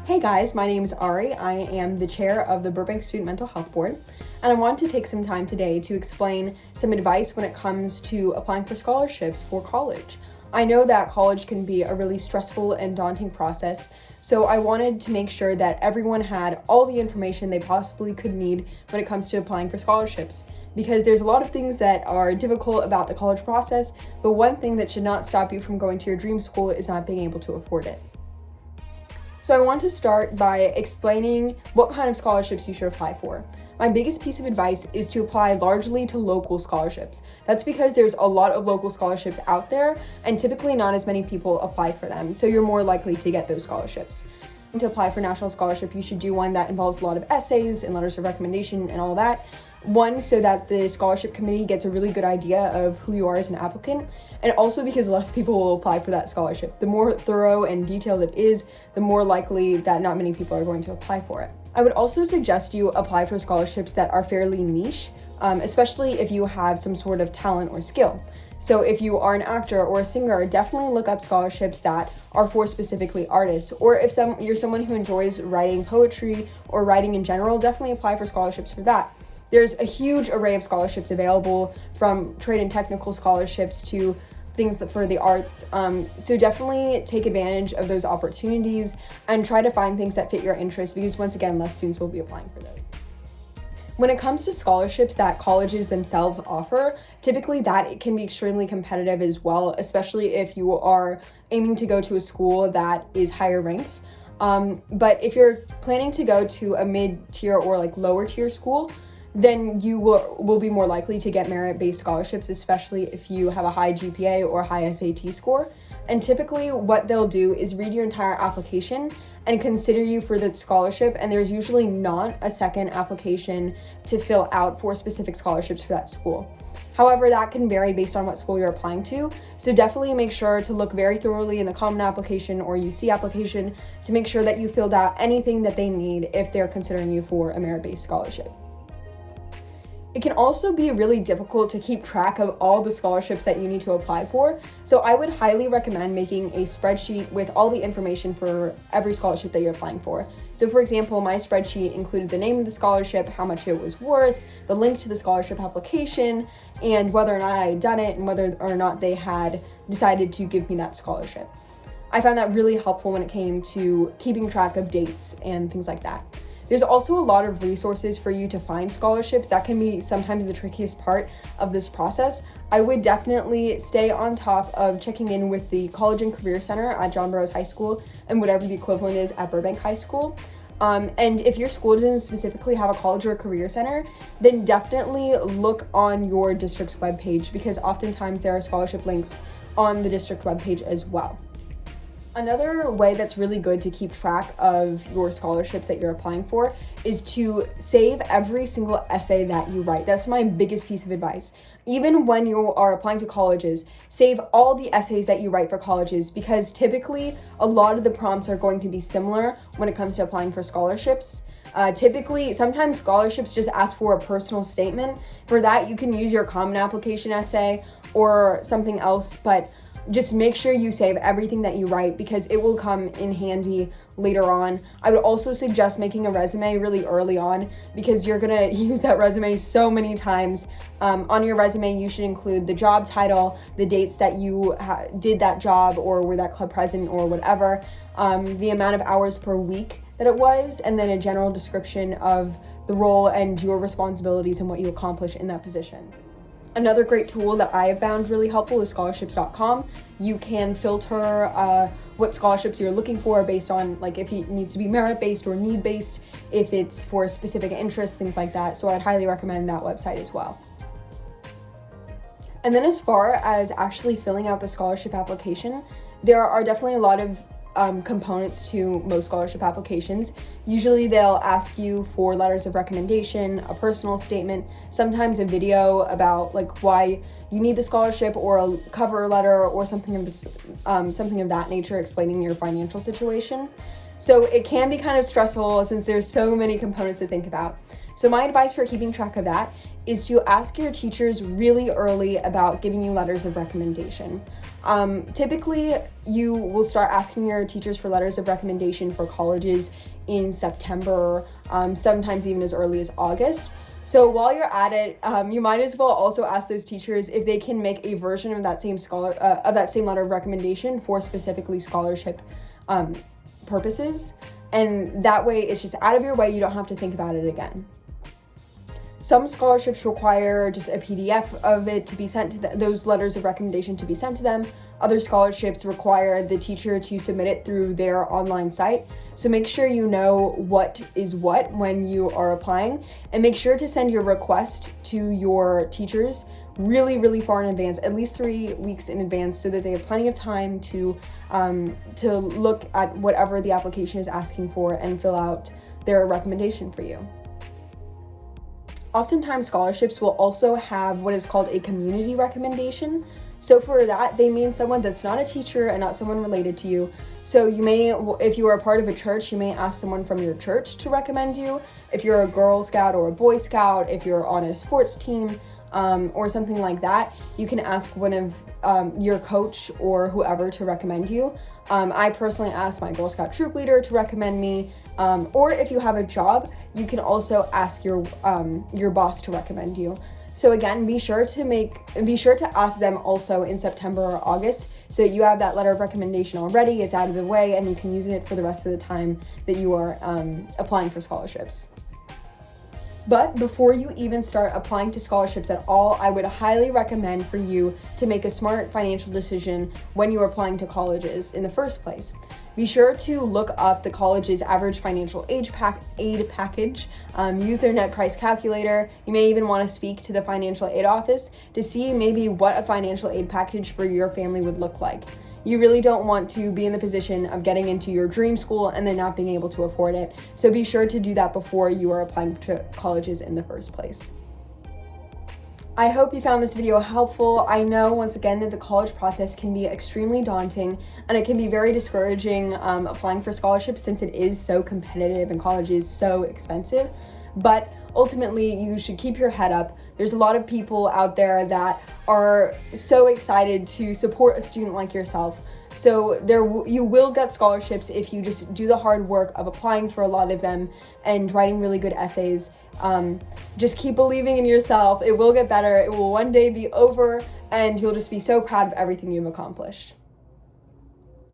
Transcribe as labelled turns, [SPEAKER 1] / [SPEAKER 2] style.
[SPEAKER 1] Hey guys, my name is Ari. I am the chair of the Burbank Student Mental Health Board, and I want to take some time today to explain some advice when it comes to applying for scholarships for college. I know that college can be a really stressful and daunting process, so I wanted to make sure that everyone had all the information they possibly could need when it comes to applying for scholarships. Because there's a lot of things that are difficult about the college process, but one thing that should not stop you from going to your dream school is not being able to afford it. So I want to start by explaining what kind of scholarships you should apply for. My biggest piece of advice is to apply largely to local scholarships. That's because there's a lot of local scholarships out there, and typically not as many people apply for them, so you're more likely to get those scholarships. To apply for national scholarship, you should do one that involves a lot of essays and letters of recommendation and all that. One, so that the scholarship committee gets a really good idea of who you are as an applicant, and also because less people will apply for that scholarship. The more thorough and detailed it is, the more likely that not many people are going to apply for it. I would also suggest you apply for scholarships that are fairly niche, especially if you have some sort of talent or skill. So if you are an actor or a singer, definitely look up scholarships that are for specifically artists. Or if you're someone who enjoys writing poetry or writing in general, definitely apply for scholarships for that. There's a huge array of scholarships available, from trade and technical scholarships to things for the arts. So definitely take advantage of those opportunities and try to find things that fit your interests, because once again, less students will be applying for those. When it comes to scholarships that colleges themselves offer, typically it can be extremely competitive as well, especially if you are aiming to go to a school that is higher ranked. But if you're planning to go to a mid-tier or lower tier school, then you will be more likely to get merit-based scholarships, especially if you have a high GPA or high SAT score. And typically what they'll do is read your entire application and consider you for the scholarship, and there's usually not a second application to fill out for specific scholarships for that school. However, that can vary based on what school you're applying to, so definitely make sure to look very thoroughly in the Common Application or UC application to make sure that you filled out anything that they need if they're considering you for a merit-based scholarship. It can also be really difficult to keep track of all the scholarships that you need to apply for, so I would highly recommend making a spreadsheet with all the information for every scholarship that you're applying for. So for example, my spreadsheet included the name of the scholarship, how much it was worth, the link to the scholarship application, and whether or not I had done it and whether or not they had decided to give me that scholarship. I found that really helpful when it came to keeping track of dates and things like that. There's also a lot of resources for you to find scholarships. That can be sometimes the trickiest part of this process. I would definitely stay on top of checking in with the College and Career Center at John Burroughs High School and whatever the equivalent is at Burbank High School. And if your school doesn't specifically have a college or a career center, then definitely look on your district's webpage, because oftentimes there are scholarship links on the district webpage as well. Another way that's really good to keep track of your scholarships that you're applying for is to save every single essay that you write. That's my biggest piece of advice. Even when you are applying to colleges, save all the essays that you write for colleges, because typically a lot of the prompts are going to be similar when it comes to applying for scholarships. Typically, sometimes scholarships just ask for a personal statement. For that, you can use your Common Application essay or something else, but just make sure you save everything that you write, because it will come in handy later on. I would also suggest making a resume really early on, because you're gonna use that resume so many times. On your resume, you should include the job title, the dates that you did that job or were that club president or whatever, the amount of hours per week that it was, and then a general description of the role and your responsibilities and what you accomplished in that position. Another great tool that I have found really helpful is scholarships.com. You can filter what scholarships you're looking for based on if it needs to be merit-based or need-based, if it's for a specific interest, things like that. So I'd highly recommend that website as well. And then as far as actually filling out the scholarship application, there are definitely a lot of components to most scholarship applications. Usually they'll ask you for letters of recommendation, a personal statement, sometimes a video about why you need the scholarship, or a cover letter or something of that nature explaining your financial situation. So it can be kind of stressful since there's so many components to think about. So my advice for keeping track of that is to ask your teachers really early about giving you letters of recommendation. Typically, you will start asking your teachers for letters of recommendation for colleges in September, sometimes even as early as August. So while you're at it, you might as well also ask those teachers if they can make a version of that same letter of recommendation for specifically scholarship purposes. And that way it's just out of your way, you don't have to think about it again. Some scholarships require just a PDF of it to be sent to those letters of recommendation to be sent to them. Other scholarships require the teacher to submit it through their online site. So make sure you know what is what when you are applying, and make sure to send your request to your teachers really far in advance, at least 3 weeks in advance, so that they have plenty of time to look at whatever the application is asking for and fill out their recommendation for you. Oftentimes, scholarships will also have what is called a community recommendation. So for that, they mean someone that's not a teacher and not someone related to you. So you may, if you are a part of a church, you may ask someone from your church to recommend you. If you're a Girl Scout or a Boy Scout, if you're on a sports team, or something like that, you can ask one of your coach or whoever to recommend you. I personally asked my Girl Scout troop leader to recommend me, or if you have a job, you can also ask your boss to recommend you. So again, be sure to ask them also in September or August, so that you have that letter of recommendation already, it's out of the way, and you can use it for the rest of the time that you are applying for scholarships. But before you even start applying to scholarships at all, I would highly recommend for you to make a smart financial decision when you are applying to colleges in the first place. Be sure to look up the college's average financial aid package, use their net price calculator. You may even want to speak to the financial aid office to see maybe what a financial aid package for your family would look like. You really don't want to be in the position of getting into your dream school and then not being able to afford it. So be sure to do that before you are applying to colleges in the first place. I hope you found this video helpful. I know, once again, that the college process can be extremely daunting and it can be very discouraging applying for scholarships, since it is so competitive and college is so expensive. But ultimately, you should keep your head up. There's a lot of people out there that are so excited to support a student like yourself. So you will get scholarships if you just do the hard work of applying for a lot of them and writing really good essays. Just keep believing in yourself. It will get better. It will one day be over, and you'll just be so proud of everything you've accomplished.